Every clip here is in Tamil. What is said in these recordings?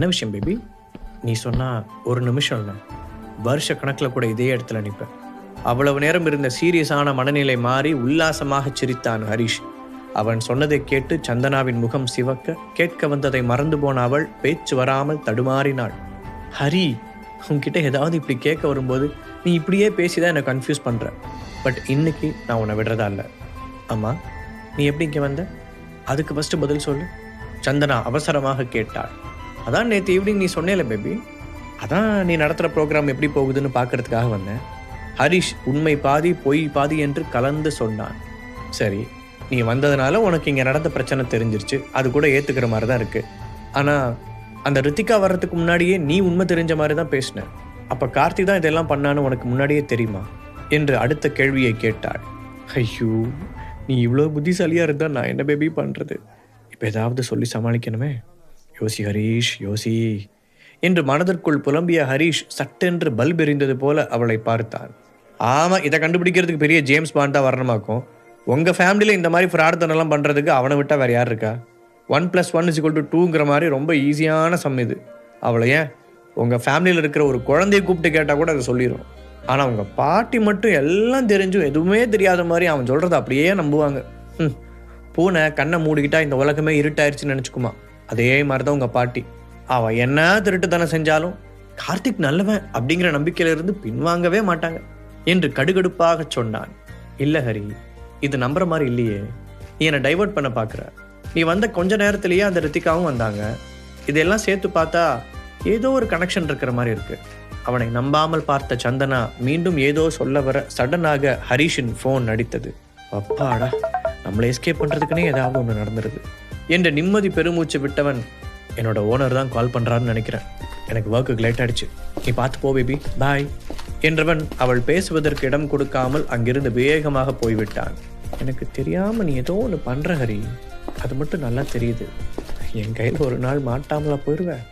என்ன விஷயம் பேபி? நீ சொன்னால் ஒரு நிமிஷம் இல்லை, வருஷ கணக்கில் கூட இதே இடத்துல நிற்பேன். அவ்வளவு நேரம் இருந்த சீரியஸான மனநிலை மாறி உல்லாசமாக சிரித்தான் ஹரிஷ். அவன் சொன்னதை கேட்டு சந்தனாவின் முகம் சிவக்க, கேட்க வந்ததை மறந்து போன அவள் பேச்சு வராமல் தடுமாறினாள். ஹரி, உன்கிட்ட ஏதாவது இப்படி கேட்க வரும்போது நீ இப்படியே பேசிதான் என்னை கன்ஃபியூஸ் பண்ணுற. பட் இன்னைக்கு நான் உன்னை விடுறதா இல்லை. அம்மா, நீ எப்படி இங்கே வந்த? அதுக்கு ஃபஸ்ட்டு பதில் சொல்லு. சந்தனா அவசரமாக கேட்டாள். அதான் நேற்று ஈவினிங் நீ சொன்னேல பேபி, அதான் நீ நடத்துகிற ப்ரோக்ராம் எப்படி போகுதுன்னு பார்க்கறதுக்காக வந்தேன். ஹரிஷ் உண்மை பாதி பொய் பாதி என்று கலந்து சொன்னான். சரி, நீ வந்ததுனால உனக்கு இங்கே நடந்த பிரச்சனை தெரிஞ்சிருச்சு, அது கூட ஏற்றுக்கிற மாதிரி தான் இருக்குது. ஆனால் அந்த ரித்திகா வர்றதுக்கு முன்னாடியே நீ உண்மை தெரிஞ்ச மாதிரி தான் பேசின. அப்போ கார்த்தி தான் இதெல்லாம் பண்ணான்னு உனக்கு முன்னாடியே தெரியுமா என்று அடுத்த கேள்வியை கேட்டாள். ஐயோ, நீ இவ்வளோ புத்திசாலியாக இருந்தால் நான் என்ன பேபி பண்ணுறது? இப்போ ஏதாவது சொல்லி சமாளிக்கணுமே. யோசி ஹரீஷ், யோசி என்று மனதிற்குள் புலம்பிய ஹரீஷ் சட்டென்று பல்ப் எறிந்தது போல அவளை பார்த்தான். ஆமாம், இதை கண்டுபிடிக்கிறதுக்கு பெரிய ஜேம்ஸ் பாண்ட் தான் வரணுமாக்கும். உங்கள் ஃபேமிலியில் இந்த மாதிரி ஃப்ராட்தனெல்லாம் பண்ணுறதுக்கு அவனை விட்டால் வேறு யார் இருக்கா? 1+1=2ங்கிற மாதிரி ரொம்ப ஈஸியான சம் இது. அவளை ஏன் உங்கள் ஃபேமிலியில் இருக்கிற ஒரு குழந்தைய கூப்பிட்டு கேட்டால் கூட அதை சொல்லிடும். ஆனால் உங்கள் பாட்டி மட்டும் எல்லாம் தெரிஞ்சும் எதுவுமே தெரியாத மாதிரி அவன் சொல்கிறத அப்படியே நம்புவாங்க. பூனை கண்ணை மூடிக்கிட்டா இந்த உலகமே இருட்டாயிருச்சுன்னு நினச்சிக்குமா, அதே மாதிரி தான் உங்கள் பாட்டி. அவள் என்ன திருட்டு தானே செஞ்சாலும் கார்த்திக் நல்லவன் அப்படிங்கிற நம்பிக்கையிலிருந்து பின்வாங்கவே மாட்டாங்க என்று கடுகடுப்பாக சொன்னான். இல்லை ஹரி, இது நம்புற மாதிரி இல்லையே. நீ என்னை டைவர்ட் பண்ண பார்க்குற. நீ வந்த கொஞ்ச நேரத்திலேயே அந்த ரித்திகாவும் வந்தாங்க. இதெல்லாம் சேர்த்து பார்த்தா ஏதோ ஒரு கனெக்ஷன் இருக்கிற மாதிரி இருக்கு. அவனை நம்பாமல் பார்த்த சந்தனா மீண்டும் ஏதோ சொல்ல வர சடனாக ஹரிஷின் ஃபோன் அடித்தது. அப்பாடா, நம்மளை எஸ்கேப் பண்ணுறதுக்குன்னே ஏதாவது ஒன்று நடந்துருது என்று நிம்மதி பெருமூச்சு விட்டவன், என்னோட ஓனர் தான் கால் பண்ணுறான்னு நினைக்கிறேன், எனக்கு ஒர்க்குக்கு லேட் ஆகிடுச்சு, நீ பார்த்து போ பேபி, பாய் என்றவன் அவள் பேசுவதற்கு இடம் கொடுக்காமல் அங்கிருந்து வேகமாக போய்விட்டான். எனக்கு தெரியாமல் நீ ஏதோ ஒன்று பண்ணுற ஹரி, அது மட்டும் நல்லா தெரியுது. என் கையில் ஒரு நாள் மாட்டாமலா போயிடுவேன்,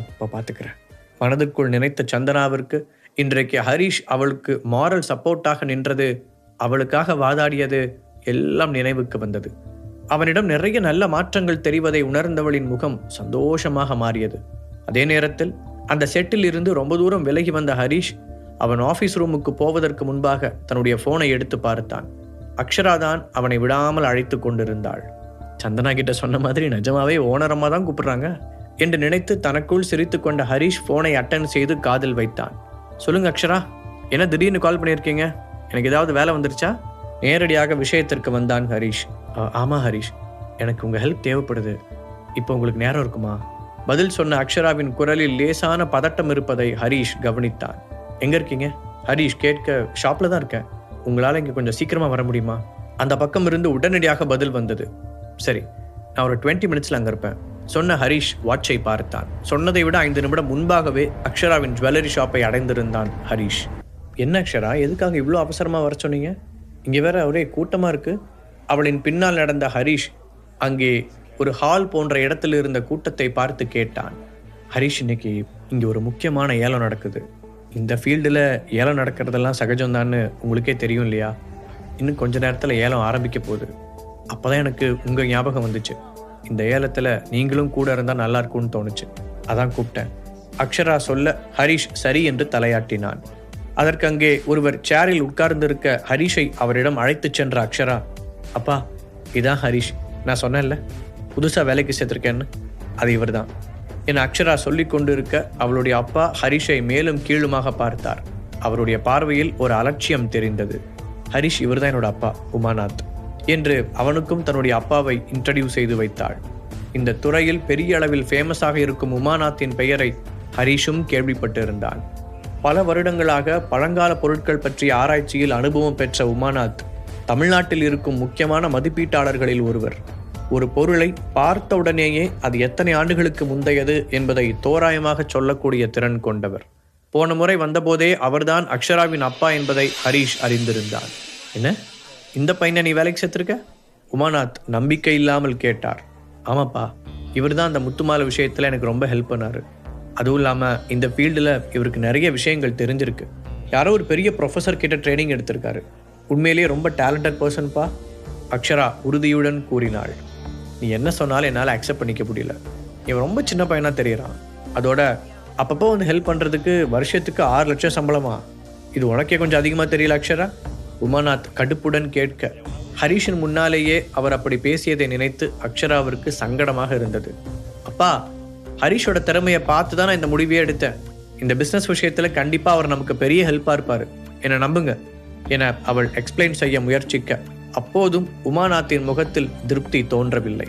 அப்போ பார்த்துக்கிறேன். மனதுக்குள் நினைத்த சந்தனாவிற்கு இன்றைக்கு ஹரிஷ் அவளுக்கு மாரல் சப்போர்ட்டாக நின்றது, அவளுக்காக வாதாடியது எல்லாம் நினைவுக்கு வந்தது. அவனிடம் நிறைய நல்ல மாற்றங்கள் தெரிவதை உணர்ந்தவளின் முகம் சந்தோஷமாக மாறியது. அதே நேரத்தில் அந்த செட்டில் இருந்து ரொம்ப தூரம் விலகி வந்த ஹரிஷ் அவன் ஆஃபீஸ் ரூமுக்கு போவதற்கு முன்பாக தன்னுடைய போனை எடுத்து பார்த்தான். அக்ஷரா தான் அவனை விடாமல் அழைத்து கொண்டிருந்தாள். சந்தனா கிட்ட சொன்ன மாதிரி நிஜமாவே ஓனரம்மா தான் கூப்பிடுறாங்க என்று நினைத்து தனக்குள் சிரித்து கொண்ட ஹரிஷ் போனை அட்டன் செய்து காதில் வைத்தான். சொல்லுங்க அக்ஷரா, என்ன திடீர்னு கால் பண்ணியிருக்கீங்க? எனக்கு ஏதாவது வேலை வந்துருச்சா? நேரடியாக விஷயத்திற்கு வந்தான் ஹரிஷ். ஆமாம் ஹரிஷ், எனக்கு உங்கள் ஹெல்ப் தேவைப்படுது. இப்போ உங்களுக்கு நேரம் இருக்குமா? பதில் சொன்ன அக்ஷராவின் குரலில் லேசான பதட்டம் இருப்பதை ஹரிஷ் கவனித்தான். எங்கே இருக்கீங்க? ஹரிஷ் கேட்க, ஷாப்பில் தான் இருக்கேன். உங்களால் இங்கே கொஞ்சம் சீக்கிரமாக வர முடியுமா? அந்த பக்கம் இருந்து உடனடியாக பதில் வந்தது. சரி, நான் ஒரு 20 மினிட்ஸில் அங்கே இருப்பேன் சொன்ன ஹரிஷ் வாட்சை பார்த்தான். சொன்னதை விட 5 நிமிடம் முன்பாகவே அக்ஷராவின் ஜுவல்லரி ஷாப்பை அடைந்திருந்தான் ஹரிஷ். என்ன அக்ஷரா, எதுக்காக இவ்வளோ அவசரமாக வர சொன்னீங்க? இங்கே வேற ஒரே கூட்டமாக இருக்குது. அவளின் பின்னால் நடந்த ஹரிஷ் அங்கே ஒரு ஹால் போன்ற இடத்தில் இருந்த கூட்டத்தை பார்த்து கேட்டான். ஹரிஷ், இன்னைக்கு இங்கே ஒரு முக்கியமான ஏலம் நடக்குது. இந்த ஃபீல்டில் ஏலம் நடக்கிறதெல்லாம் சகஜம்தான்னு உங்களுக்கே தெரியும் இல்லையா? இன்னும் கொஞ்ச நேரத்தில் ஏலம் ஆரம்பிக்க போகுது. அப்போ தான் எனக்கு உங்கள் ஞாபகம் வந்துச்சு. இந்த ஏலத்தில் நீங்களும் கூட இருந்தால் நல்லா இருக்கும்னு தோணுச்சு, அதான் கூப்பிட்டேன். அக்ஷரா சொல்ல ஹரிஷ் சரி என்று தலையாட்டினான். அதற்கு அங்கே ஒருவர் சேரில் உட்கார்ந்திருக்க ஹரிஷை அவரிடம் அழைத்து சென்ற அக்ஷரா, அப்பா இதான் ஹரிஷ், நான் சொன்னேன்ல புதுசாக வேலைக்கு சேர்த்துருக்கேன்னு, அது இவர் தான் என அக்ஷரா சொல்லி கொண்டு இருக்க அவளுடைய அப்பா ஹரிஷை மேலும் கீழுமாக பார்த்தார். அவருடைய பார்வையில் ஒரு அலட்சியம் தெரிந்தது. ஹரிஷ், இவர் தான் என்னோட அப்பா உமாநாத் என்று அவனுக்கும் தன்னுடைய அப்பாவை இன்ட்ரடியூஸ் செய்து வைத்தாள். இந்த துறையில் பெரிய அளவில் ஃபேமஸாக இருக்கும் உமாநாத்தின் பெயரை ஹரிஷும் கேள்விப்பட்டிருந்தான். பல வருடங்களாக பழங்கால பொருட்கள் பற்றிய ஆராய்ச்சியில் அனுபவம் பெற்ற உமாநாத் தமிழ்நாட்டில் இருக்கும் முக்கியமான மதிப்பீட்டாளர்களில் ஒருவர். ஒரு பொருளை பார்த்தவுடனேயே அது எத்தனை ஆண்டுகளுக்கு முந்தையது என்பதை தோராயமாக சொல்லக்கூடிய திறன் கொண்டவர். போன முறை வந்தபோதே அவர்தான் அக்ஷராவின் அப்பா என்பதை ஹரிஷ் அறிந்திருந்தான். என்ன, இந்த பையனை நீ வேலைக்கு சேர்த்திருக்க? உமாநாத் நம்பிக்கை இல்லாமல் கேட்டார். ஆமாப்பா, இவர் தான் அந்த முத்துமாலை விஷயத்தில் எனக்கு ரொம்ப ஹெல்ப் பண்ணார். அதுவும் இல்லாமல் இந்த ஃபீல்டில் இவருக்கு நிறைய விஷயங்கள் தெரிஞ்சிருக்கு. யாரோ ஒரு பெரிய ப்ரொஃபஸர் கிட்ட ட்ரைனிங் எடுத்திருக்காரு. உண்மையிலேயே ரொம்ப டேலண்டட் பர்சன்ப்பா, அக்ஷரா உறுதியுடன் கூறினாள். நீ என்ன சொன்னாலும் என்னால் அக்செப்ட் பண்ணிக்க முடியல. இவன் ரொம்ப சின்ன பையனாக தெரியறான். அதோட அப்பப்போ வந்து ஹெல்ப் பண்ணுறதுக்கு வருஷத்துக்கு 6 லட்சம் சம்பளமா? இது உனக்கே கொஞ்சம் அதிகமாக தெரியல அக்ஷரா? உமாநாத் கடுப்புடன் கேட்க, ஹரிஷின் முன்னாலேயே அவர் அப்படி பேசியதை நினைத்து அக்ஷராவிற்கு சங்கடமாக இருந்தது. அப்பா, ஹரிஷோட திறமையை பார்த்து தான் நான் இந்த முடிவையே எடுத்தேன். இந்த பிஸ்னஸ் விஷயத்தில் கண்டிப்பாக அவர் நமக்கு பெரிய ஹெல்ப்பாக இருப்பார், என்னை நம்புங்க என அவள் எக்ஸ்பிளைன் செய்ய முயற்சிக்க, அப்போதும் உமாநாத்தின் முகத்தில் திருப்தி தோன்றவில்லை.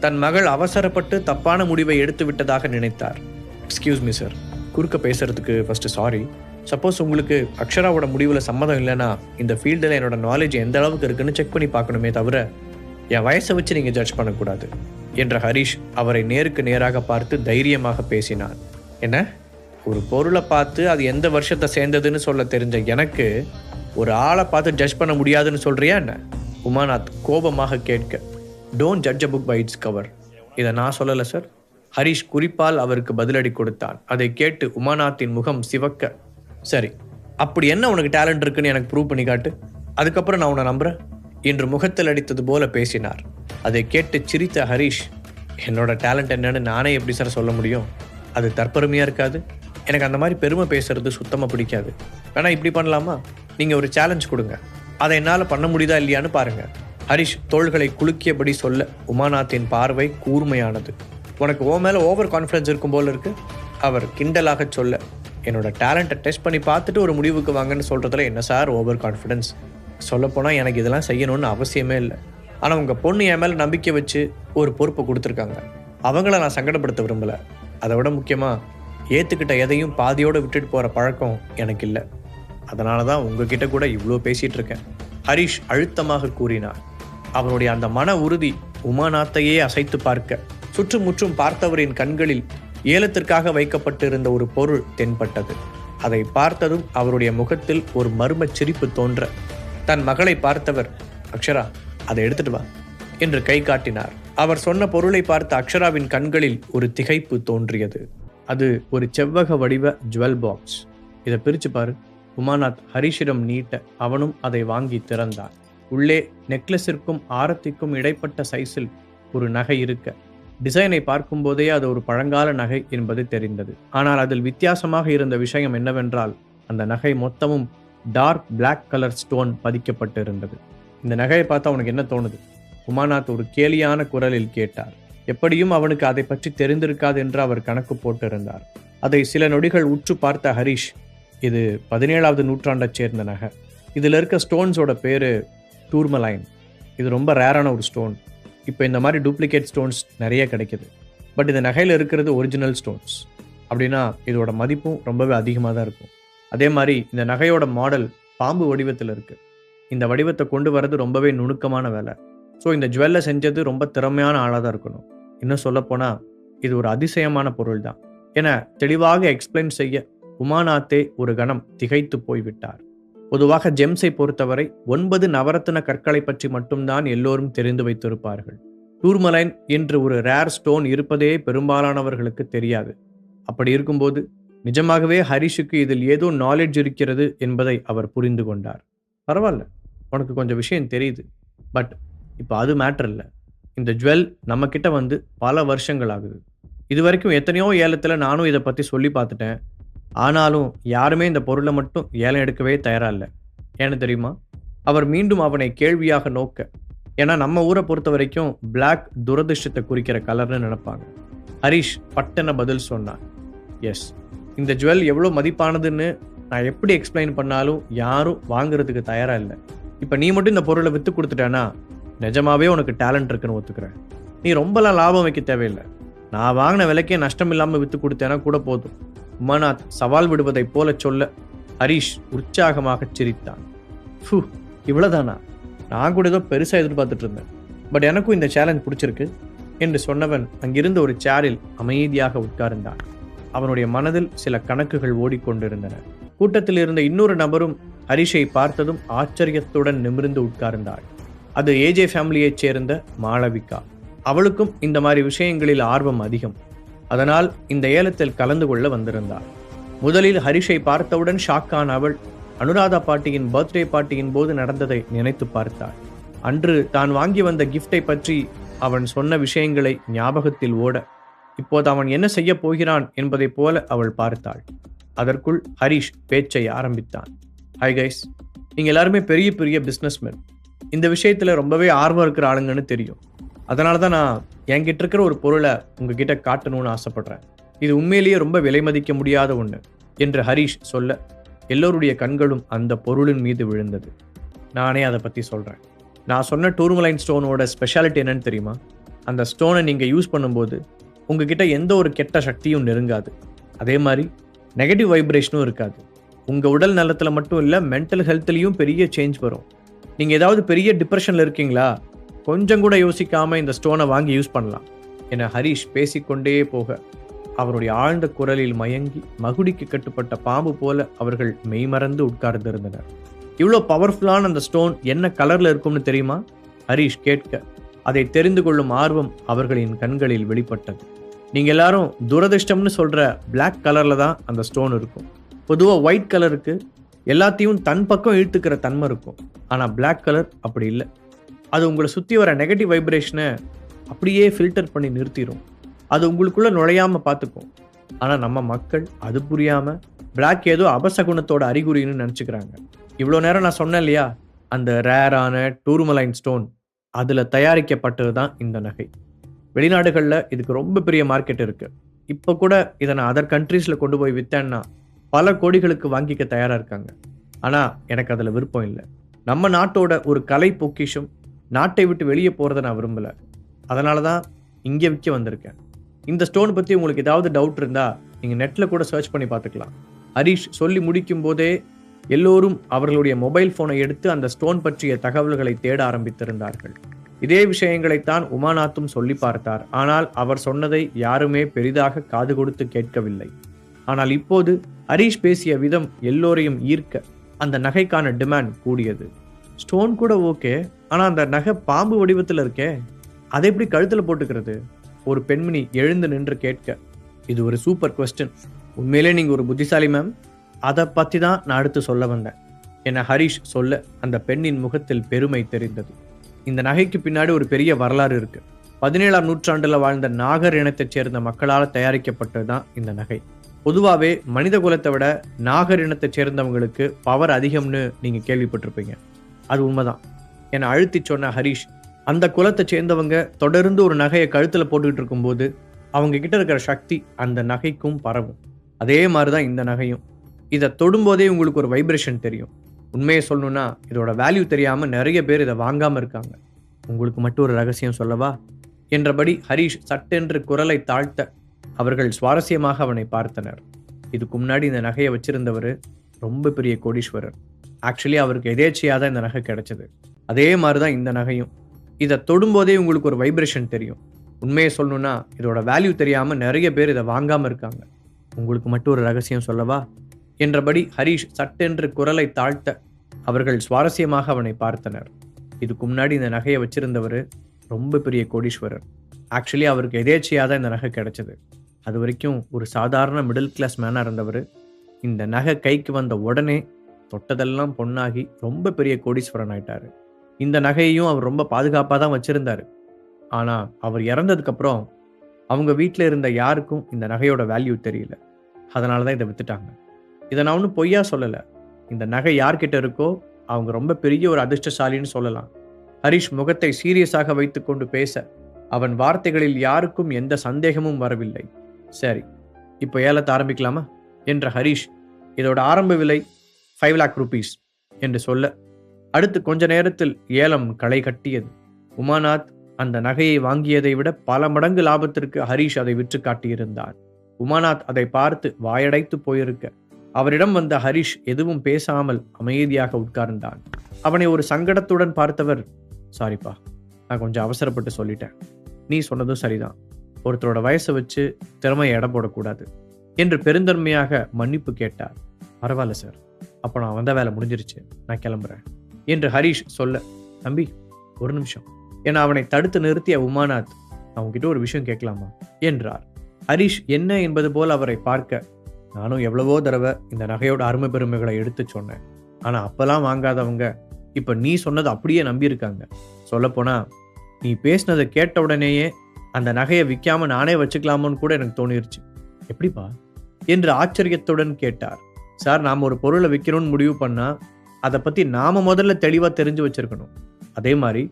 தன் மகள் அவசரப்பட்டு தப்பான முடிவை எடுத்து விட்டதாக நினைத்தார். எக்ஸ்கியூஸ் மீ சார், குறுக்க பேசுறதுக்கு ஃபர்ஸ்ட் சாரி. சப்போஸ் உங்களுக்கு அக்ஷராவோட முடிவில் சம்மதம் இல்லைன்னா இந்த ஃபீல்டில் என்னோட நாலேஜ் எந்த அளவுக்கு இருக்குன்னு செக் பண்ணி பார்க்கணுமே தவிர என் வயசை வச்சு நீங்கள் ஜட்ஜ் பண்ணக்கூடாது என்ற ஹரிஷ் அவரை நேருக்கு நேராக பார்த்து தைரியமாக பேசினார். என்ன, ஒரு பொருளை பார்த்து அது எந்த வருஷத்தை சேர்ந்ததுன்னு சொல்ல தெரிஞ்ச எனக்கு ஒரு ஆளை பார்த்து ஜட்ஜ் பண்ண முடியாதுன்னு சொல்றியா என்ன? உமாநாத் கோபமாக கேட்க, don't judge a book by its cover. இதை நான் சொல்லலை சார். ஹரிஷ் குறிப்பால் அவருக்கு பதிலடி கொடுத்தான். அதை கேட்டு உமாநாத்தின் முகம் சிவக்க, சரி, அப்படி என்ன உனக்கு டேலண்ட் இருக்குன்னு எனக்கு ப்ரூவ் பண்ணி காட்டு, அதுக்கப்புறம் நான் உன்னை நம்புறேன் என்று முகத்தில் அடித்தது போல பேசினார். அதை கேட்டு சிரித்த ஹரிஷ், என்னோட டேலண்ட் என்னன்னு நானே எப்படி சார் சொல்ல முடியும்? அது தற்பெருமையாக இருக்காது? எனக்கு அந்த மாதிரி பெருமை பேசுறது சுத்தமாக பிடிக்காது. வேணா இப்படி பண்ணலாமா, நீங்கள் ஒரு சேலஞ்ச் கொடுங்க, அதை என்னால் பண்ண முடியுதா இல்லையான்னு பாருங்க. ஹரிஷ் தோள்களை குலுக்கியபடி சொல்ல உமாநாத்தின் பார்வை கூர்மையானது. உனக்கு ஓ மேலே ஓவர் கான்ஃபிடன்ஸ் இருக்கும் போல இருக்கு. அவர் கிண்டலாக சொல்ல, என்னோட டேலண்ட்டை டெஸ்ட் பண்ணி பார்த்துட்டு ஒரு முடிவுக்கு வாங்கன்னு சொல்கிறதுல என்ன சார் ஓவர் கான்ஃபிடன்ஸ்? சொல்லப்போனால் எனக்கு இதெல்லாம் செய்யணும்னு அவசியமே இல்லை. ஆனால் உங்கள் பொண்ணு என் மேலே நம்பிக்கை வச்சு ஒரு பொறுப்பை கொடுத்துருக்காங்க. அவங்கள நான் சங்கடப்படுத்த விரும்பலை. அதை விட முக்கியமாக ஏற்றுக்கிட்ட எதையும் பாதியோடு விட்டுட்டு போகிற பழக்கம் எனக்கு இல்லை. அதனால தான் உங்ககிட்ட கூட இவ்வளோ பேசிகிட்டு இருக்கேன், ஹரிஷ் அழுத்தமாக கூறினார். அவருடைய அந்த மன உறுதி உமாநாத்தையே அசைத்து பார்க்க, சுற்றுமுற்றும் பார்த்தவரின் கண்களில் ஏலத்திற்காக வைக்கப்பட்டிருந்த ஒரு பொருள் தென்பட்டது. அதை பார்த்ததும் அவருடைய முகத்தில் ஒரு மர்மச் சிரிப்பு தோன்ற, தன் மகளை பார்த்தவர், அக்ஷரா, அதை எடுத்துட்டு வா என்று கை காட்டினார். அவர் சொன்ன பொருளை பார்த்த அக்ஷராவின் கண்களில் ஒரு திகைப்பு தோன்றியது. அது ஒரு செவ்வக வடிவ ஜுவல் பாக்ஸ். இதை பிரிச்சு பாரு. உமாநாத் ஹரிஷிடம் நீட்ட அவனும் அதை வாங்கி திறந்தான். உள்ளே நெக்லஸிற்கும் ஆரத்திக்கும் இடைப்பட்ட சைஸில் ஒரு நகை இருக்க, டிசைனை பார்க்கும்போதே அது ஒரு பழங்கால நகை என்பது தெரிந்தது. ஆனால் அதில் வித்தியாசமாக இருந்த விஷயம் என்னவென்றால், அந்த நகை மொத்தமும் டார்க் பிளாக் கலர் ஸ்டோன் பதிக்கப்பட்டிருந்தது. இந்த நகையை பார்த்தா உனக்கு என்ன தோணுது? உமாநாத் ஒரு கேலியான குரலில் கேட்டார். எப்படியும் அவனுக்கு அதை பற்றி தெரிந்திருக்காது என்று அவர் கணக்கு போட்டிருந்தார். அதை சில நொடிகள் உற்று பார்த்த ஹரிஷ், இது 17வது நூற்றாண்டைச் சேர்ந்த நகை. இதில் இருக்க ஸ்டோன்ஸோட பேர் டூர்மலைன். இது ரொம்ப ரேரான ஒரு ஸ்டோன். இப்போ இந்த மாதிரி டூப்ளிகேட் ஸ்டோன்ஸ் நிறைய கிடைக்கிது. பட் இந்த நகையில் இருக்கிறது ஒரிஜினல் ஸ்டோன்ஸ். அப்படின்னா இதோட மதிப்பும் ரொம்பவே அதிகமாக தான் இருக்கும். அதே மாதிரி இந்த நகையோட மாடல் பாம்பு வடிவத்தில் இருக்குது. இந்த வடிவத்தை கொண்டு வரது ரொம்பவே நுணுக்கமான வேலை. ஸோ இந்த ஜுவல்லை செஞ்சது ரொம்ப திறமையான ஆளாக தான் இருக்கணும். இன்னும் சொல்லப்போனால் இது ஒரு அதிசயமான பொருள் தான் என தெளிவாக எக்ஸ்பிளைன் செய்ய உமாநாத்தே ஒரு கணம் திகைத்து போய்விட்டார். பொதுவாக ஜெம்ஸை பொறுத்தவரை 9 நவரத்தின கற்களை பற்றி மட்டும்தான் எல்லோரும் தெரிந்து வைத்திருப்பார்கள். டூர்மலைன் என்று ஒரு ரேர் ஸ்டோன் இருப்பதே பெரும்பாலானவர்களுக்கு தெரியாது. அப்படி இருக்கும்போது நிஜமாகவே ஹரிஷுக்கு இதில் ஏதோ நாலேஜ் இருக்கிறது என்பதை அவர் புரிந்து கொண்டார். பரவாயில்ல, உனக்கு கொஞ்சம் விஷயம் தெரியுது. பட் இப்போ அது மேட்டர் இல்லை. இந்த ஜுவல் நம்மக்கிட்ட வந்து பல வருஷங்கள் ஆகுது. இது வரைக்கும் எத்தனையோ ஏலத்தில் நானும் இதை பற்றி சொல்லி பார்த்துட்டேன். ஆனாலும் யாருமே இந்த பொருளை மட்டும் ஏலம் எடுக்கவே தயாராக இல்லை. ஏன்னு தெரியுமா? அவர் மீண்டும் அவனை கேள்வியாக நோக்க, ஏன்னா நம்ம ஊரை பொறுத்த வரைக்கும் பிளாக் துரதிர்ஷ்டத்தை குறிக்கிற கலர்னு நினைப்பாங்க. ஹரிஷ் பட்டன பதில் சொன்னான். எஸ், இந்த ஜுவல் எவ்வளோ மதிப்பானதுன்னு நான் எப்படி எக்ஸ்பிளைன் பண்ணாலும் யாரும் வாங்குறதுக்கு தயாராக இல்லை. இப்போ நீ மட்டும் இந்த பொருளை விற்று கொடுத்துட்டேன்னா நிஜமாவே உனக்கு டேலண்ட் இருக்குன்னு ஒத்துக்கிறேன். நீ ரொம்பலாம் லாபம் வைக்க தேவையில்லை. நான் வாங்கின விலைக்கே நஷ்டம் இல்லாமல் விற்று கொடுத்தேன்னா கூட போதும். உமாநாத் சவால் விடுவதைப் போல சொல்ல ஹரிஷ் உற்சாகமாக சிரித்தான். ஃபு, இவ்வளோதானா? நான் கூட ஏதோ பெருசாக எதிர்பார்த்துட்டு இருந்தேன். பட் எனக்கும் இந்த சேலஞ்ச் பிடிச்சிருக்கு என்று சொன்னவன் அங்கிருந்த ஒரு சேரில் அமைதியாக உட்கார்ந்தான். அவனுடைய மனதில் சில கணக்குகள் ஓடிக்கொண்டிருந்தன. கூட்டத்தில் இருந்த இன்னொரு நபரும் ஹரிஷை பார்த்ததும் ஆச்சரியத்துடன் நிமிர்ந்து உட்கார்ந்தாள். அது ஏஜே ஃபேமிலியைச் சேர்ந்த மாளவிகா. அவளுக்கும் இந்த மாதிரி விஷயங்களில் ஆர்வம் அதிகம். அதனால் இந்த ஏலத்தில் கலந்து கொள்ள வந்திருந்தாள். முதலில் ஹரிஷை பார்த்தவுடன் ஷாக்கான அவள் அனுராதா பாட்டியின் பர்த்டே பார்ட்டியின் போது நடந்ததை நினைத்து பார்த்தாள். அன்று தான் வாங்கி வந்த கிஃப்டை பற்றி அவன் சொன்ன விஷயங்களை ஞாபகத்தில் ஓட இப்போது அவன் என்ன செய்ய போகிறான் என்பதைப் போல அவள் பார்த்தாள். அதற்குள் ஹரிஷ் பேச்சை ஆரம்பித்தான். ஹாய் கைஸ், நீங்கள் எல்லாருமே பெரிய பெரிய பிஸ்னஸ்மேன். இந்த விஷயத்தில் ரொம்பவே ஆர்வம் இருக்கிற ஆளுங்கன்னு தெரியும். அதனால தான் நான் என்கிட்ட இருக்கிற ஒரு பொருளை உங்ககிட்ட காட்டணும்னு ஆசைப்படுறேன். இது உண்மையிலேயே ரொம்ப விலை மதிக்க முடியாத ஒன்று என்று ஹரிஷ் சொல்ல எல்லோருடைய கண்களும் அந்த பொருளின் மீது விழுந்தது. நானே அதை பற்றி சொல்கிறேன். நான் சொன்ன டூர்மலைன் ஸ்டோனோட ஸ்பெஷாலிட்டி என்னன்னு தெரியுமா? அந்த ஸ்டோனை நீங்கள் யூஸ் பண்ணும்போது உங்ககிட்ட எந்த ஒரு கெட்ட சக்தியும் நெருங்காது. அதே மாதிரி நெகட்டிவ் வைப்ரேஷனும் இருக்காது. உங்கள் உடல் நலத்தில் மட்டும் இல்லை, மென்டல் ஹெல்த்லேயும் பெரிய சேஞ்ச் வரும். நீங்கள் ஏதாவது பெரிய டிப்ரெஷனில் இருக்கீங்களா? கொஞ்சம் கூட யோசிக்காமல் இந்த ஸ்டோனை வாங்கி யூஸ் பண்ணலாம் என ஹரிஷ் பேசிக்கொண்டே போக அவருடைய ஆழ்ந்த குரலில் மயங்கி மகுடிக்கு கட்டுப்பட்ட பாம்பு போல அவர்கள் மெய்மறந்து உட்கார்ந்திருந்தனர். இவ்வளோ பவர்ஃபுல்லான அந்த ஸ்டோன் என்ன கலரில் இருக்கும்னு தெரியுமா? ஹரிஷ் கேட்க அதை தெரிந்து கொள்ளும் ஆர்வம் அவர்களின் கண்களில் வெளிப்பட்டது. நீங்கள் எல்லாரும் துரதிர்ஷ்டம்னு சொல்கிற பிளாக் கலரில் தான் அந்த ஸ்டோன் இருக்கும். பொதுவாக ஒயிட் கலருக்கு எல்லாத்தையும் தன் பக்கம் இழுத்துக்கிற தன்மை இருக்கும். ஆனால் பிளாக் கலர் அப்படி இல்லை. அது உங்களை சுற்றி வர நெகட்டிவ் வைப்ரேஷனை அப்படியே ஃபில்டர் பண்ணி நிறுத்திடும். அது உங்களுக்குள்ளே நுழையாமல் பார்த்துக்கும். ஆனால் நம்ம மக்கள் அது புரியாமல் பிளாக் ஏதோ அபசகுணத்தோட அறிகுறின்னு நினச்சிக்கிறாங்க. இவ்வளோ நேரம் நான் சொன்னேன் இல்லையா, அந்த ரேரான டூர்மலைன் ஸ்டோன், அதில் தயாரிக்கப்பட்டது தான் இந்த நகை. வெளிநாடுகளில் இதுக்கு ரொம்ப பெரிய மார்க்கெட் இருக்குது. இப்போ கூட இதை நான் அதர் கண்ட்ரீஸில் கொண்டு போய் விற்றேன்னா பல கோடிகளுக்கு வாங்கிக்க தயாராக இருக்காங்க. ஆனால் எனக்கு அதில் விருப்பம் இல்லை. நம்ம நாட்டோட ஒரு கலை பொக்கிஷம் நாட்டை விட்டு வெளியே போகிறத நான் விரும்பலை. அதனால தான் இங்கே விற்க வந்திருக்கேன். இந்த ஸ்டோன் பற்றி உங்களுக்கு ஏதாவது டவுட் இருந்தால் நீங்கள் நெட்டில் கூட சர்ச் பண்ணி பார்த்துக்கலாம். ஹரிஷ் சொல்லி முடிக்கும் போதே எல்லோரும் அவர்களுடைய மொபைல் ஃபோனை எடுத்து அந்த ஸ்டோன் பற்றிய தகவல்களை தேட ஆரம்பித்திருந்தார்கள். இதே விஷயங்களைத்தான் உமாநாத்தும் சொல்லி பார்த்தார். ஆனால் அவர் சொன்னதை யாருமே பெரிதாக காது கொடுத்து கேட்கவில்லை. ஆனால் இப்போது ஹரிஷ் பேசிய விதம் எல்லோரையும் ஈர்க்க அந்த நகைக்கான டிமாண்ட் கூடியது. ஸ்டோன் கூட ஓகே, ஆனால் அந்த நகை பாம்பு வடிவத்தில் இருக்கே, அதை எப்படி கழுத்தில் போட்டுக்கிறது? ஒரு பெண்மணி எழுந்து நின்று கேட்க, இது ஒரு சூப்பர் குவெஸ்டின். உண்மையிலே நீங்கள் ஒரு புத்திசாலி மேம். அதை பற்றி தான் நான் அடுத்து சொல்ல வந்தேன் என ஹரிஷ் சொல்ல அந்த பெண்ணின் முகத்தில் பெருமை தெரிந்தது. இந்த நகைக்கு பின்னாடி ஒரு பெரிய வரலாறு இருக்கு. 17ஆம் நூற்றாண்டில் வாழ்ந்த நாகர் இனத்தைச் சேர்ந்த மக்களால் தயாரிக்கப்பட்டது தான் இந்த நகை. பொதுவாகவே மனித குலத்தை விட நாகர் இனத்தைச் சேர்ந்தவங்களுக்கு பவர் அதிகம்னு நீங்கள் கேள்விப்பட்டிருப்பீங்க. அது உண்மைதான் என அழுத்தி சொன்ன ஹரிஷ், அந்த குலத்தை சேர்ந்தவங்க தொடர்ந்து ஒரு நகையை கழுத்தில் போட்டுக்கிட்டு இருக்கும்போது அவங்க கிட்ட இருக்கிற சக்தி அந்த நகைக்கும் பரவும். அதே மாதிரி தான் இந்த நகையும். இதை தொடும்போதே உங்களுக்கு ஒரு வைப்ரேஷன் தெரியும். உண்மையை சொல்லணும்னா இதோட வேல்யூ தெரியாமல் நிறைய பேர் இதை வாங்காமல் இருக்காங்க. உங்களுக்கு மட்டும் ஒரு ரகசியம் சொல்லவா என்றபடி ஹரிஷ் சட்டென்று குரலை தாழ்த்த அவர்கள் சுவாரஸ்யமாக அவனை பார்த்தனர். இதுக்கு முன்னாடி இந்த நகையை வச்சிருந்தவர் ரொம்ப பெரிய கோடீஸ்வரர். ஆக்சுவலி அவருக்கு எதேச்சையாக தான் இந்த நகை கிடைச்சது. அதே மாதிரி தான் இந்த நகையும். இதை தொடும்போதே உங்களுக்கு ஒரு வைப்ரேஷன் தெரியும். உண்மையை சொல்லணும்னா இதோட வேல்யூ தெரியாமல் நிறைய பேர் இதை வாங்காமல் இருக்காங்க. உங்களுக்கு மட்டும் ஒரு ரகசியம் சொல்லவா என்றபடி ஹரிஷ் சட்டென்று குரலை தாழ்த்த அவர்கள் சுவாரஸ்யமாக அவனை பார்த்தனர். இதுக்கு முன்னாடி இந்த நகையை வச்சிருந்தவர் ரொம்ப பெரிய கோடீஸ்வரர். ஆக்சுவலி அவருக்கு எதேச்சையாக தான் இந்த நகை கிடைச்சது. அது வரைக்கும் ஒரு சாதாரண மிடில் கிளாஸ் மேனாக இருந்தவர் இந்த நகை கைக்கு வந்த உடனே தொட்டதெல்லாம் பொண்ணாகி ரொம்ப பெரிய கோடீஸ்வரன் ஆயிட்டாரு. இந்த நகையையும் அவர் ரொம்ப பாதுகாப்பாக தான் வச்சிருந்தாரு. ஆனால் அவர் இறந்ததுக்கப்புறம் அவங்க வீட்டில் இருந்த யாருக்கும் இந்த நகையோட வேல்யூ தெரியல. அதனால தான் இதை வித்துட்டாங்க. இதை நான் ஒன்றும் பொய்யா சொல்லலை. இந்த நகை யார்கிட்ட இருக்கோ அவங்க ரொம்ப பெரிய ஒரு அதிர்ஷ்டசாலின்னு சொல்லலாம். ஹரிஷ் முகத்தை சீரியஸாக வைத்துக்கொண்டு பேச அவன் வார்த்தைகளில் யாருக்கும் எந்த சந்தேகமும் வரவில்லை. சரி, இப்போ ஏலத்தை ஆரம்பிக்கலாமா என்ற ஹரிஷ் இதோட ஆரம்ப விலை 5 lakh rupees என்று சொல்ல அடுத்து கொஞ்ச நேரத்தில் ஏலம் களை கட்டியது. உமாநாத் அந்த நகையை வாங்கியதை விட பல மடங்கு லாபத்திற்கு ஹரிஷ் அதை விற்று காட்டியிருந்தார். உமாநாத் அதை பார்த்து வாயடைத்து போயிருக்க அவரிடம் வந்த ஹரிஷ் எதுவும் பேசாமல் அமைதியாக உட்கார்ந்தான். அவனை ஒரு சங்கடத்துடன் பார்த்தவர், சாரிப்பா, நான் கொஞ்சம் அவசரப்பட்டு சொல்லிட்டேன். நீ சொன்னதும் சரிதான். ஒருத்தரோட வயசை வச்சு திறமையை எடை போடக்கூடாது என்று பெருந்தன்மையாக மன்னிப்பு கேட்டார். பரவாயில்ல சார், அப்போ நான் வந்த வேலை முடிஞ்சிருச்சு, நான் கிளம்புறேன் என்று ஹரிஷ் சொல்ல, தம்பி ஒரு நிமிஷம் என அவனை தடுத்து நிறுத்திய உமாநாத், நான் உங்ககிட்ட ஒரு விஷயம் கேட்கலாமா என்றார். ஹரிஷ் என்ன என்பது போல் அவரை பார்க்க, நானும் எவ்வளவோ தடவை இந்த நகையோட அருமை பெருமைகளை எடுத்து சொன்னேன். ஆனால் அப்பெல்லாம் வாங்காதவங்க இப்போ நீ சொன்னது அப்படியே நம்பியிருக்காங்க. சொல்லப்போனால் நீ பேசினதை கேட்ட உடனேயே அந்த நகையை விற்காம நானே வச்சுக்கலாமோன்னு கூட எனக்கு தோணிருச்சு. எப்படிப்பா என்று ஆச்சரியத்துடன் கேட்டார். சார், நாம் ஒரு பொருளை விற்கணும்னு முடிவு பண்ணா அதை பற்றி நாம முதல்ல தெளிவாக தெரிஞ்சு வச்சிருக்கணும். அதே மாதிரி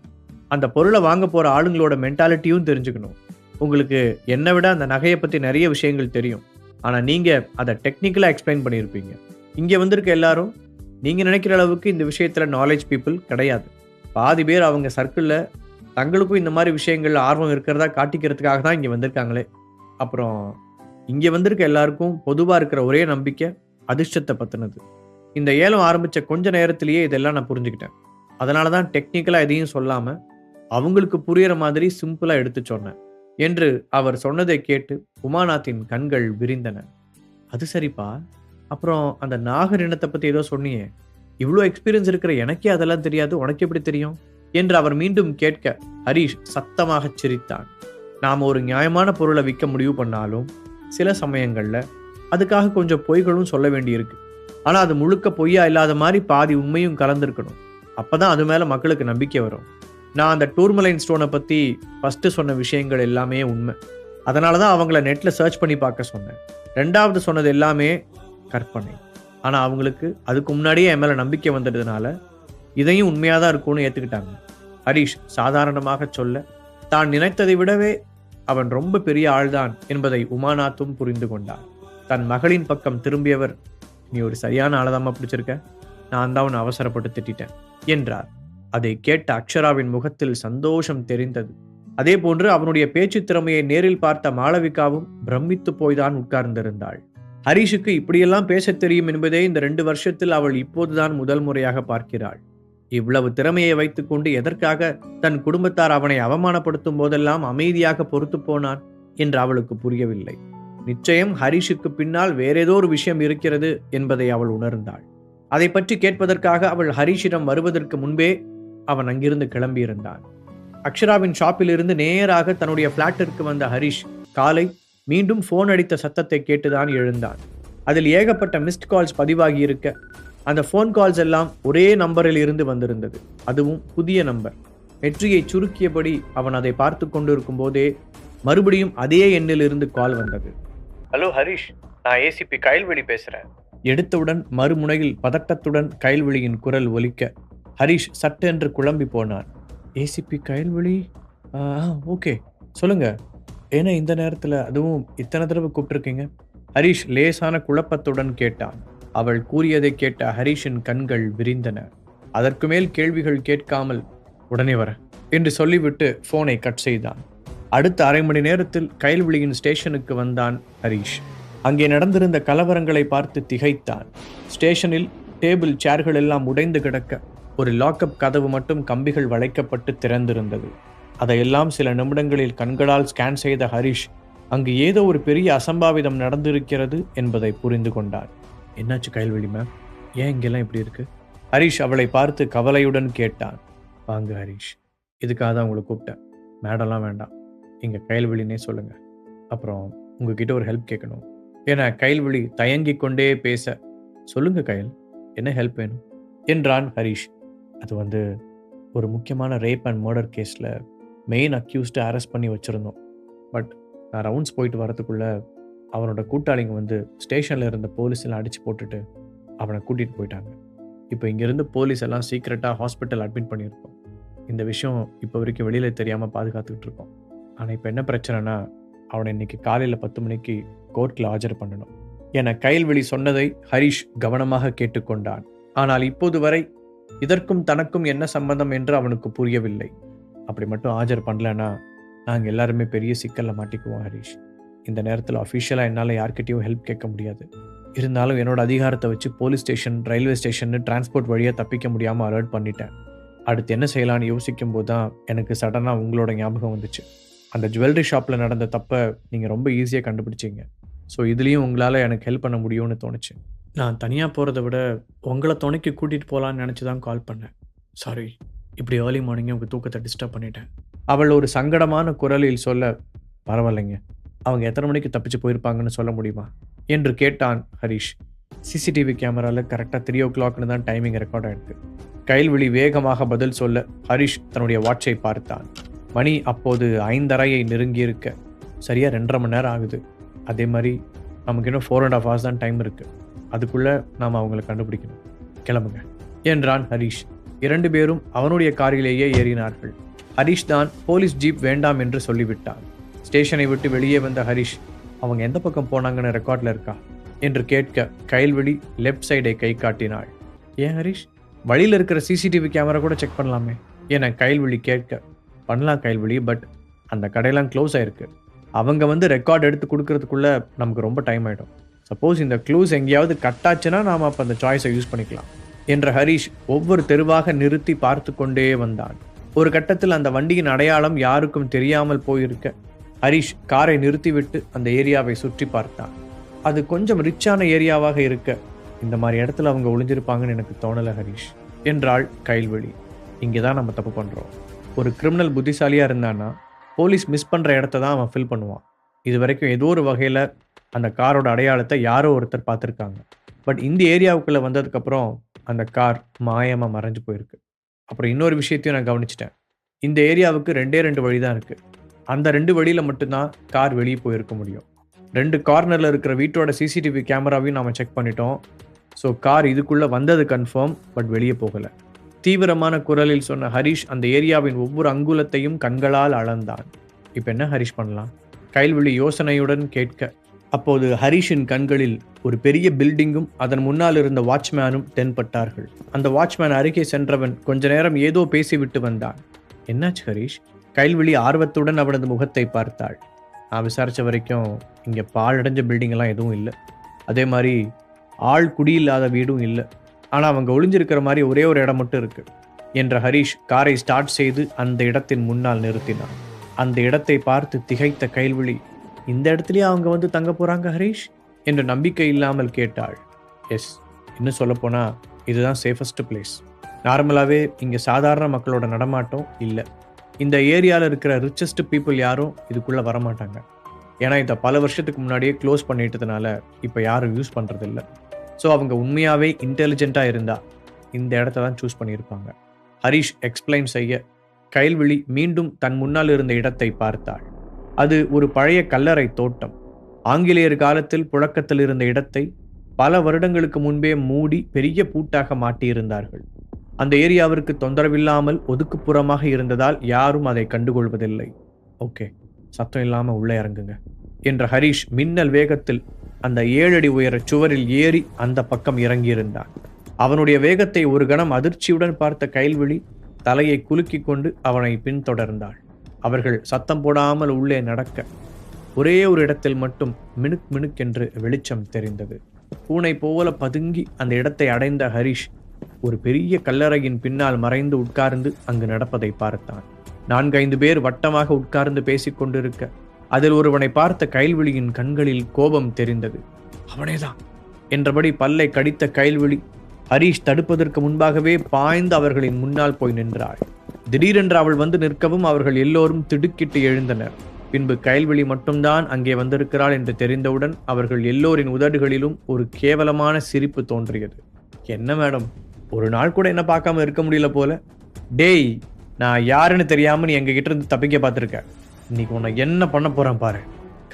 அந்த பொருளை வாங்க போகிற ஆளுங்களோட மென்டாலிட்டியும் தெரிஞ்சுக்கணும். உங்களுக்கு என்னை விட அந்த நகையை பற்றி நிறைய விஷயங்கள் தெரியும். ஆனால் நீங்கள் அதை டெக்னிக்கலாக எக்ஸ்பிளைன் பண்ணியிருப்பீங்க. இங்கே வந்திருக்க எல்லாரும் நீங்கள் நினைக்கிற அளவுக்கு இந்த விஷயத்தில் நாலேஜ் பீப்புள் கிடையாது. பாதி பேர் அவங்க சர்க்கிளில் தங்களுக்கும் இந்த மாதிரி விஷயங்களில் ஆர்வம் இருக்கிறதா காட்டிக்கிறதுக்காக தான் இங்கே வந்திருக்காங்களே. அப்புறம் இங்கே வந்திருக்க எல்லாருக்கும் பொதுவாக இருக்கிற ஒரே நம்பிக்கை அதிர்ஷ்டத்தை பற்றினது. இந்த ஏலம் ஆரம்பித்த கொஞ்ச நேரத்திலேயே இதெல்லாம் நான் புரிஞ்சுக்கிட்டேன். அதனால தான் டெக்னிக்கலாக எதையும் சொல்லாமல் அவங்களுக்கு புரிகிற மாதிரி சிம்பிளாக எடுத்து சொன்னேன் என்று அவர் சொன்னதை கேட்டு உமாநாத்தின் கண்கள் விரிந்தன. அது சரிப்பா, அப்புறம் அந்த நாகர் இனத்தை பற்றி ஏதோ சொன்னியே, இவ்வளோ எக்ஸ்பீரியன்ஸ் இருக்கிற எனக்கே அதெல்லாம் தெரியாது, உனக்கு எப்படி தெரியும் என்று அவர் மீண்டும் கேட்க ஹரீஷ் சத்தமாக சிரித்தான். நாம் ஒரு நியாயமான பொருளை விற்க முடிவு பண்ணாலும் சில சமயங்களில் அதுக்காக கொஞ்சம் பொய்களும் சொல்ல வேண்டியிருக்கு. ஆனால் அது முழுக்க பொய்யா இல்லாத மாதிரி பாதி உண்மையும் கலந்துருக்கணும். அப்போ தான் அது மேலே மக்களுக்கு நம்பிக்கை வரும். நான் அந்த டூர்மலைன் ஸ்டோனை பற்றி ஃபஸ்ட்டு சொன்ன விஷயங்கள் எல்லாமே உண்மை. அதனால தான் அவங்கள நெட்டில் சர்ச் பண்ணி பார்க்க சொன்னேன். ரெண்டாவது சொன்னது எல்லாமே கற்பனை. ஆனால் அவங்களுக்கு அதுக்கு முன்னாடியே என் மேலே நம்பிக்கை வந்ததுனால இதையும் உண்மையாக தான் இருக்கும்னு ஏற்றுக்கிட்டாங்க. ஹரீஷ் சாதாரணமாக சொல்ல தான் நினைத்ததை விடவே அவன் ரொம்ப பெரிய ஆள்தான் என்பதை உமாநாத்தும் புரிந்து கொண்டார். தன் மகளின் பக்கம் திரும்பியவர், நீ ஒரு சரியான ஆளதாமா பிடிச்சிருக்க, நான் தான் உன்னை அவசரப்பட்டு திட்டேன் என்றார். அதை கேட்ட அக்ஷராவின் முகத்தில் சந்தோஷம் தெரிந்தது. அதே போன்று அவனுடைய பேச்சு திறமையை நேரில் பார்த்த மாளவிகாவும் பிரமித்து போய்தான் உட்கார்ந்திருந்தாள். ஹரீஷுக்கு இப்படியெல்லாம் பேச தெரியும் என்பதே இந்த 2 வருஷத்தில் அவள் இப்போதுதான் முதல் முறையாக பார்க்கிறாள். இவ்வளவு திறமையை வைத்துக்கொண்டு எதற்காக தன் குடும்பத்தார் அவனை அவமானப்படுத்தும் போதெல்லாம் அமைதியாக பொறுத்து போனான் என்று அவளுக்கு புரியவில்லை. நிச்சயம் ஹரீஷுக்கு பின்னால் வேறேதோ ஒரு விஷயம் இருக்கிறது என்பதை அவள் உணர்ந்தாள். அதை பற்றி கேட்பதற்காக அவள் ஹரீஷிடம் வருவதற்கு முன்பே அவன் அங்கிருந்து கிளம்பியிருந்தான். அக்ஷராவின் ஷாப்பில் இருந்து நேராக தன்னுடைய பிளாட்டிற்கு வந்த ஹரீஷ் காலை மீண்டும் போன் அடித்த சத்தத்தை கேட்டுதான் எழுந்தான். அதில் ஏகப்பட்ட மிஸ்ட் கால்ஸ் பதிவாகி இருக்க அந்த போன் கால்ஸ் எல்லாம் ஒரே நம்பரில் இருந்து வந்திருந்தது. அதுவும் புதிய நம்பர். நெற்றியை சுருக்கியபடி அவன் அதை பார்த்து கொண்டிருக்கும் போதே மறுபடியும் அதே எண்ணில் இருந்து கால் வந்தது. ஹலோ ஹரீஷ், நான் ஏசிபி கயல்வெளி பேசுறேன். எடுத்தவுடன் மறுமுனையில் பதட்டத்துடன் கயல்வெளியின் குரல் ஒலிக்க ஹரீஷ் சட்டென்று குழம்பி போனான். ஏசிபி கயல்வெளி? ஓகே, சொல்லுங்க. ஏன்னா இந்த நேரத்தில், அதுவும் இத்தனை தடவை கூப்பிட்டுருக்கீங்க? ஹரீஷ் லேசான குழப்பத்துடன் கேட்டான். அவள் கூறியதை கேட்ட ஹரீஷின் கண்கள் விரிந்தன. அதற்கு மேல் கேள்விகள் கேட்காமல் உடனே வர என்று சொல்லிவிட்டு போனை கட் செய்தான். அடுத்த அரை மணி நேரத்தில் கயல்வெளியின் ஸ்டேஷனுக்கு வந்தான் ஹரீஷ். அங்கே நடந்திருந்த கலவரங்களை பார்த்து திகைத்தான். ஸ்டேஷனில் டேபிள் சேர்கள் எல்லாம் உடைந்து கிடக்க ஒரு லாக்அப் கதவு மட்டும் கம்பிகள் வளைக்கப்பட்டு திறந்திருந்தது. அதையெல்லாம் சில நிமிடங்களில் கண்களால் ஸ்கேன் செய்த ஹரீஷ் அங்கு ஏதோ ஒரு பெரிய அசம்பாவிதம் நடந்திருக்கிறது என்பதை புரிந்து கொண்டார். என்னாச்சு கயல்வெளி மேம், ஏன் இங்கெல்லாம் இப்படி இருக்கு? ஹரீஷ் அவளை பார்த்து கவலையுடன் கேட்டான். வாங்க ஹரீஷ், இதுக்காக தான் உங்களை கூப்பிட்டேன். மேடம்லாம் வேண்டாம், இங்கே கயல்வெளினே சொல்லுங்க. அப்புறம் உங்ககிட்ட ஒரு ஹெல்ப் கேட்கணும் என கயல்வெளி தயங்கிக் கொண்டே பேச, சொல்லுங்க கயல், என்ன ஹெல்ப் வேணும் என்றான் ஹரீஷ். அது ஒரு முக்கியமான ரேப் அண்ட் மர்டர் கேஸில் மெயின் அக்யூஸ்டு அரெஸ்ட் பண்ணி வச்சுருந்தோம். பட் நான் ரவுண்ட்ஸ் போயிட்டு வரதுக்குள்ளே அவனோட கூட்டாளிங்க ஸ்டேஷனில் இருந்த போலீஸெல்லாம் அடித்து போட்டுட்டு அவனை கூட்டிகிட்டு போயிட்டாங்க. இப்போ இங்கேருந்து போலீஸ் எல்லாம் சீக்கிரட்டாக ஹாஸ்பிட்டல் அட்மிட் பண்ணியிருக்கோம். இந்த விஷயம் இப்போ வரைக்கும் வெளியில் தெரியாமல் பாதுகாத்துக்கிட்டு இருக்கோம். ஆனால் இப்போ என்ன பிரச்சனைனா, அவனை இன்னைக்கு காலையில் 10 மணிக்கு கோர்ட்டில் ஆஜர் பண்ணணும் என கயல்வெளி சொன்னதை ஹரீஷ் கவனமாக கேட்டுக்கொண்டான். ஆனால் இப்போது வரை இதற்கும் தனக்கும் என்ன சம்பந்தம் என்று அவனுக்கு புரியவில்லை. அப்படி மட்டும் ஆஜர் பண்ணலன்னா நாங்கள் எல்லாருமே பெரிய சிக்கலில் மாட்டிக்குவோம் ஹரீஷ். இந்த நேரத்தில் அஃபிஷியலாக என்னால் யார்கிட்டையும் ஹெல்ப் கேட்க முடியாது. இருந்தாலும் என்னோட அதிகாரத்தை வச்சு police station, railway station, transport வழியாக தப்பிக்க முடியாமல் அலர்ட் பண்ணிட்டேன். அடுத்து என்ன செய்யலான்னு யோசிக்கும் போது தான் எனக்கு சடனாக உங்களோட ஞாபகம் வந்துச்சு. அந்த ஜுவல்லரி ஷாப்பில் நடந்த தப்பை நீங்கள் ரொம்ப ஈஸியாக கண்டுபிடிச்சிங்க. ஸோ இதுலேயும் உங்களால் எனக்கு ஹெல்ப் பண்ண முடியும்னு தோணுச்சு. நான் தனியாக போகிறத விட உங்களை துணைக்கு கூட்டிகிட்டு போகலான்னு நினச்சி தான் கால் பண்ணேன். சாரி, இப்படி ஏர்லி மார்னிங்கே உங்கள் தூக்கத்தை டிஸ்டர்ப் பண்ணிட்டேன். அவள் ஒரு சங்கடமான குரலில் சொல்ல, பரவாயில்லைங்க, அவங்க எத்தனை மணிக்கு தப்பிச்சு போயிருப்பாங்கன்னு சொல்ல முடியுமா என்று கேட்டான் ஹரீஷ். சிசிடிவி கேமராவில் கரெக்டாக 3 o'clockனு தான் டைமிங் ரெக்கார்ட் ஆயிருக்கு. கயல்வெளி வேகமாக பதில் சொல்ல ஹரீஷ் தன்னுடைய வாட்சை பார்த்தான். மணி அப்போது 5:30 நெருங்கியிருக்க. சரியா 2:30 மணி நேரம் ஆகுது. அதே மாதிரி நமக்கு இன்னும் 4.5 hours தான் டைம் இருக்கு. அதுக்குள்ள நாம் அவங்களை கண்டுபிடிக்கணும். கிளம்புங்க என்றான் ஹரிஷ். 2 பேரும் அவனுடைய காரிலேயே ஏறினார்கள். ஹரிஷ் தான் போலீஸ் ஜீப் வேண்டாம் என்று சொல்லிவிட்டான். ஸ்டேஷனை விட்டு வெளியே வந்த ஹரிஷ், அவங்க எந்த பக்கம் போனாங்கன்னு ரெக்கார்ட்ல இருக்கா என்று கேட்க கயல்விழி லெஃப்ட் சைடை கை காட்டினாள். ஏன் ஹரிஷ், வழியில் இருக்கிற சிசிடிவி கேமரா கூட செக் பண்ணலாமே என கயல்விழி கேட்க, பண்ணலாம் கயல்விழி, பட் அந்த கடையெல்லாம் க்ளோஸ் ஆயிருக்கு. அவங்க வந்து ரெக்கார்ட் எடுத்து கொடுக்கறதுக்குள்ள நமக்கு ரொம்ப டைம் ஆகிடும். சப்போஸ் இந்த க்ளூஸ் எங்கேயாவது கட்டாச்சுன்னா நாம் அப்போ அந்த சாய்ஸை யூஸ் பண்ணிக்கலாம் என்ற ஹரிஷ் ஒவ்வொரு தெருவாக நிறுத்தி பார்த்து கொண்டே வந்தான். ஒரு கட்டத்தில் அந்த வண்டியின் அடையாளம் யாருக்கும் தெரியாமல் போயிருக்க ஹரிஷ் காரை நிறுத்திவிட்டு அந்த ஏரியாவை சுற்றி பார்த்தான். அது கொஞ்சம் ரிச்சான ஏரியாவாக இருக்க, இந்த மாதிரி இடத்துல அவங்க ஒளிஞ்சிருப்பாங்கன்னு எனக்கு தோணலை ஹரிஷ் என்றாள் கயல்விழி. இங்கே தான் நம்ம தப்பு பண்ணுறோம். ஒரு கிரிமினல் புத்திசாலியாக இருந்தான்னா போலீஸ் மிஸ் பண்ணுற இடத்த தான் அவன் ஃபில் பண்ணுவான். இது வரைக்கும் ஏதோ ஒரு வகையில் அந்த காரோட அடையாளத்தை யாரோ ஒருத்தர் பார்த்துருக்காங்க. பட் இந்த ஏரியாவுக்குள்ளே வந்ததுக்கப்புறம் அந்த கார் மாயமாக மறைஞ்சு போயிருக்கு. அப்புறம் இன்னொரு விஷயத்தையும் நான் கவனிச்சிட்டேன். இந்த ஏரியாவுக்கு 2 வழி தான் இருக்குது. அந்த 2 வழியில் மட்டும்தான் கார் வெளியே போயிருக்க முடியும். 2 கார்னரில் இருக்கிற வீட்டோட சிசிடிவி கேமராவையும் நாம் செக் பண்ணிட்டோம். ஸோ கார் இதுக்குள்ளே வந்தது கன்ஃபார்ம், பட் வெளியே போகலை. தீவிரமான குரலில் சொன்ன ஹரிஷ் அந்த ஏரியாவின் ஒவ்வொரு அங்குலத்தையும் கண்களால் அளந்தான். இப்போ என்ன ஹரிஷ் பண்ணலாம்? கயல்விழி யோசனையுடன் கேட்க, அப்போது ஹரிஷின் கண்களில் ஒரு பெரிய பில்டிங்கும் அதன் முன்னால் இருந்த வாட்ச்மேனும் தென்பட்டார்கள். அந்த வாட்ச்மேன் அருகே சென்றவன் கொஞ்ச நேரம் ஏதோ பேசிவிட்டு வந்தான். என்னாச்சு ஹரிஷ்? கயல்விழி ஆர்வத்துடன் அவனது முகத்தை பார்த்தாள். நான் விசாரித்த வரைக்கும் இங்கே பாழடைஞ்ச பில்டிங்கெல்லாம் எதுவும் இல்லை. அதே மாதிரி ஆள் குடியில்லாத வீடும் இல்லை. ஆனால் அவங்க ஒளிஞ்சிருக்கிற மாதிரி ஒரே ஒரு இடம் மட்டும் இருக்கு என்ற ஹரிஷ் காரை ஸ்டார்ட் செய்து அந்த இடத்தின் முன்னால் நிறுத்தினான். அந்த இடத்தை பார்த்து திகைத்த கயல்விழி, இந்த இடத்துலயே அவங்க வந்து தங்க போறாங்க ஹரிஷ் என்று நம்பிக்கை இல்லாமல் கேட்டாள். எஸ், இன்னும் சொல்லப்போனா இதுதான் சேஃபஸ்ட் பிளேஸ். நார்மலாகவே இங்கே சாதாரண மக்களோட நடமாட்டம் இல்லை. இந்த ஏரியாவில் இருக்கிற ரிச்சஸ்ட் பீப்புள் யாரும் இதுக்குள்ளே வரமாட்டாங்க. ஏன்னா இதை பல வருஷத்துக்கு முன்னாடியே க்ளோஸ் பண்ணிட்டதுனால இப்போ யாரும் யூஸ் பண்ணுறதில்ல. ஸோ அவங்க உண்மையாகவே இன்டெலிஜென்ட்டாக இருந்தால் இந்த இடத்த தான் சூஸ் பண்ணியிருப்பாங்க. ஹரிஷ் எக்ஸ்பிளைன் செய்ய கயல்விழி மீண்டும் தன் முன்னால் இருந்த இடத்தை பார்த்தாள். அது ஒரு பழைய கல்லறை தோட்டம். ஆங்கிலேயர் காலத்தில் புழக்கத்தில் இருந்த இடத்தை பல வருடங்களுக்கு முன்பே மூடி பெரிய பூட்டாக மாட்டியிருந்தார்கள். அந்த ஏரியாவிற்கு தொந்தரவில்லாமல் ஒதுக்குப்புறமாக இருந்ததால் யாரும் அதை கண்டுகொள்வதில்லை. ஓகே, சத்தம் இல்லாமல் உள்ளே இறங்குங்க என்ற ஹரிஷ் மின்னல் வேகத்தில் அந்த 7 அடி உயர சுவரில் ஏறி அந்த பக்கம் இறங்கியிருந்தான். அவனுடைய வேகத்தை ஒரு கணம் அதிர்ச்சியுடன் பார்த்த கயல்விழி தலையை குலுக்கி கொண்டு அவனை பின்தொடர்ந்தாள். அவர்கள் சத்தம் போடாமல் உள்ளே நடக்க ஒரே ஒரு இடத்தில் மட்டும் மினுக் மினுக் என்று வெளிச்சம் தெரிந்தது. பூனை போல பதுங்கி அந்த இடத்தை அடைந்த ஹரிஷ் ஒரு பெரிய கல்லறையின் பின்னால் மறைந்து உட்கார்ந்து அங்கு நடப்பதை பார்த்தான். 4-5 பேர் வட்டமாக உட்கார்ந்து பேசிக் கொண்டிருக்க அதில் ஒருவனை பார்த்த கயல்விழியின் கண்களில் கோபம் தெரிந்தது. அவனேதான் என்றபடி பல்லை கடித்த கயல்விழி ஹரிஷ் தடுப்பதற்கு முன்பாகவே பாய்ந்து அவர்களின் முன்னால் போய் நின்றாள். திடீரென்று அவள் வந்து நிற்கவும் அவர்கள் எல்லோரும் திடுக்கிட்டு எழுந்தனர். பின்பு கயல்விழி மட்டும்தான் அங்கே வந்திருக்கிறாள் என்று தெரிந்தவுடன் அவர்கள் எல்லோரின் உதடுகளிலும் ஒரு கேவலமான சிரிப்பு தோன்றியது. என்ன மேடம், ஒரு நாள் கூட என்ன பார்க்காம இருக்க முடியல போல. டேய், நான் யாருன்னு தெரியாம நீ எங்க கிட்ட இருந்து தப்பிக்க பார்த்துருக்க. இன்னைக்கு உன்னை என்ன பண்ண போறேன் பாரு.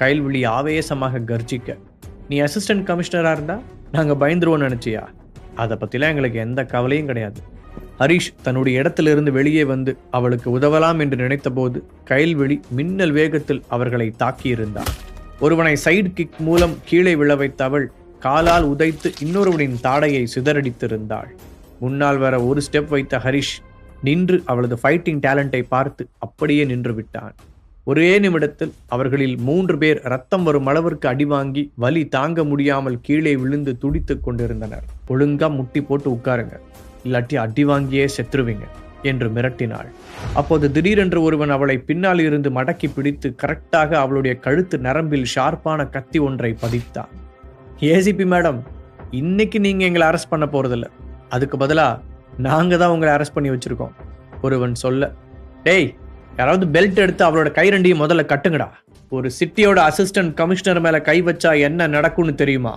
கயல்விழி ஆவேசமாக கர்ஜிக்க, நீ அசிஸ்டன்ட் கமிஷனரா இருந்தா நாங்க பயந்துருவோம்னு நினைச்சியா? அதை பத்திலாம் எங்களுக்கு எந்த கவலையும் கிடையாது. ஹரிஷ் தன்னுடைய இடத்திலிருந்து வெளியே வந்து அவளுக்கு உதவலாம் என்று நினைத்த போது கயல்விழி மின்னல் வேகத்தில் அவர்களை தாக்கியிருந்தார். ஒருவனை சைடு கிக் மூலம் கீழே விழ வைத்த அவள் காலால் உதைத்து இன்னொருவனின் தாடையை சிதறடித்திருந்தாள். முன்னால் வர ஒரு ஸ்டெப் வைத்த ஹரிஷ் நின்று அவளது ஃபைட்டிங் டேலண்டை பார்த்து அப்படியே நின்று விட்டான். ஒரே நிமிடத்தில் அவர்களில் 3 பேர் ரத்தம் வரும் அளவிற்கு அடிவாங்கி வலி தாங்க முடியாமல் கீழே விழுந்து துடித்துக் கொண்டிருந்தனர். ஒழுங்கா முட்டி போட்டு உட்காருங்க, இல்லாட்டி அடி வாங்கியே செத்துருவீங்க என்று மிரட்டினாள். அப்போது திடீரென்று ஒருவன் அவளை பின்னால் இருந்து மடக்கி பிடித்து கரெக்டாக அவளுடைய கழுத்து நரம்பில் ஷார்ப்பான கத்தி ஒன்றை பதித்தான். ஏசிபி மேடம், இன்னைக்கு நீங்க எங்களை அரெஸ்ட் பண்ண போறதில்ல, அதுக்கு பதிலா நாங்க தான் உங்களை அரெஸ்ட் பண்ணி வச்சிருக்கோம் ஒருவன் சொல்ல. டேய், யாராவது பெல்ட் எடுத்து அவளோட கை ரெண்டையும் முதல்ல கட்டுங்கடா. ஒரு சிட்டியோட அசிஸ்டன்ட் கமிஷனர் மேல கை வச்சா என்ன நடக்கும்னு தெரியுமா?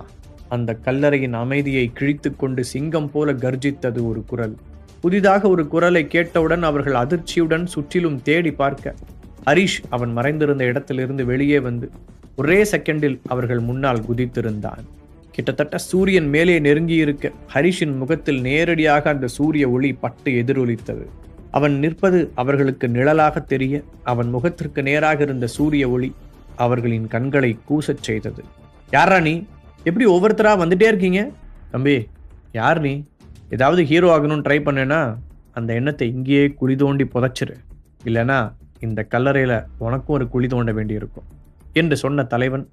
அந்த கல்லறையின் அமைதியை கிழித்து கொண்டு சிங்கம் போல கர்ஜித்தது ஒரு குரல். புதிதாக ஒரு குரலை கேட்டவுடன் அவர்கள் அதிர்ச்சியுடன் சுற்றிலும் தேடி பார்க்க ஹரிஷ் அவன் மறைந்திருந்த இடத்திலிருந்து வெளியே வந்து ஒரே செகண்டில் அவர்கள் முன்னால் குதித்திருந்தான். கிட்டத்தட்ட சூரியன் மேலே நெருங்கியிருக்க ஹரிஷின் முகத்தில் நேரடியாக அந்த சூரிய ஒளி பட்டு எதிரொலித்தது. அவன் நிற்பது அவர்களுக்கு நிழலாக தெரிய அவன் முகத்திற்கு நேராக இருந்த சூரிய ஒளி அவர்களின் கண்களை கூசச் செய்தது. யாரா நீ? எப்படி ஒவ்வொருத்தரா வந்துட்டே இருக்கீங்க? தம்பி, யார் நீ? ஏதாவது ஹீரோ ஆகணும்னு ட்ரை பண்ணேன்னா அந்த எண்ணத்தை இங்கேயே குழி தோண்டி புதைச்சிரு, இல்லைனா இந்த கல்லறையில் உனக்கும் ஒரு குழி தோண்ட வேண்டியிருக்கும் என்று சொன்ன தலைவன்,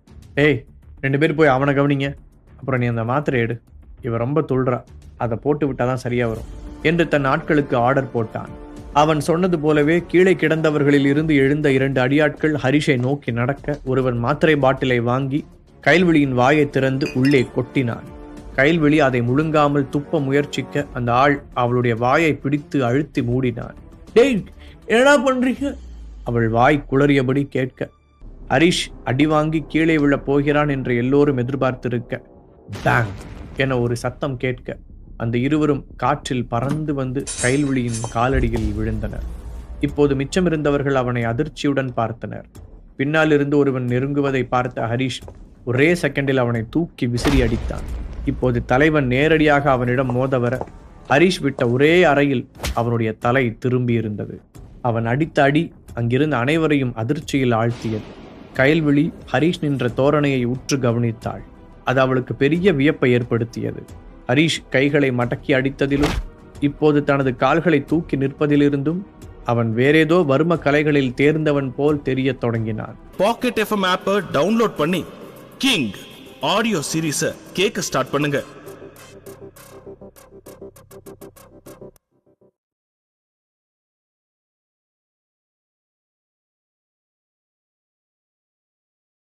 ஏய் 2 பேர் போய் அவனை கவனிங்க, அப்புறம் நீ அந்த மாத்திரை எடு, இவன் ரொம்ப துள்றா, அதை போட்டு விட்டாதான் சரியா வரும் என்று தன் ஆட்களுக்கு ஆர்டர் போட்டான். அவன் சொன்னது போலவே கீழே கிடந்தவர்களில் இருந்து எழுந்த 2 அடியாட்கள் ஹரிஷை நோக்கி நடக்க ஒருவன் மாத்திரை பாட்டிலை வாங்கி கைல்விழியின் வாயை திறந்து உள்ளே கொட்டினான். கைல்விழி அதை முழுங்காமல் துப்ப முயற்சிக்க அந்த ஆள் அவளுடைய வாயை பிடித்து அழுத்தி மூடினான். டேய், என்னடா பண்றீங்க? அவள் வாய் குளறியபடி கேட்க ஹரிஷ் அடி வாங்கி கீழே விழப் போகிறான் என்று எல்லோரும் எதிர்பார்த்திருக்க பேங் என ஒரு சத்தம் கேட்க அந்த இருவரும் காற்றில் பறந்து வந்து கைல்விழியின் காலடியில் விழுந்தனர். இப்போது மிச்சமிருந்தவர்கள் அவனை அதிர்ச்சியுடன் பார்த்தனர். பின்னால் இருந்து ஒருவன் நெருங்குவதை பார்த்த ஹரிஷ் ஒரே செகண்டில் அவனை தூக்கி விசிறி அடித்தான். இப்போது தலைவன் நேரடியாக அவனிடம் மோத வர ஹரிஷ் விட்ட ஒரே அறையில் அவனுடைய தலை திரும்பி இருந்தது. அவன் அடித்த அடி அங்கிருந்த அனைவரையும் அதிர்ச்சியில் ஆழ்த்தியது. கைல்விழி ஹரிஷ் நின்ற தோரணையை உற்று கவனித்தாள். அது அவளுக்கு பெரிய வியப்பை ஏற்படுத்தியது. ஹரிஷ் கைகளை மடக்கி அடித்ததிலும் இப்போது தனது கால்களை தூக்கி நிற்பதிலிருந்தும் அவன் வேறேதோ வர்ம கலைகளில் தேர்ந்தவன் போல் தெரிய தொடங்கினான். பாக்கெட் FM ஆப்பை டவுன்லோட் பண்ணி கிங் ஆடியோ சீரீஸை கேட்க ஸ்டார்ட் பண்ணுங்க.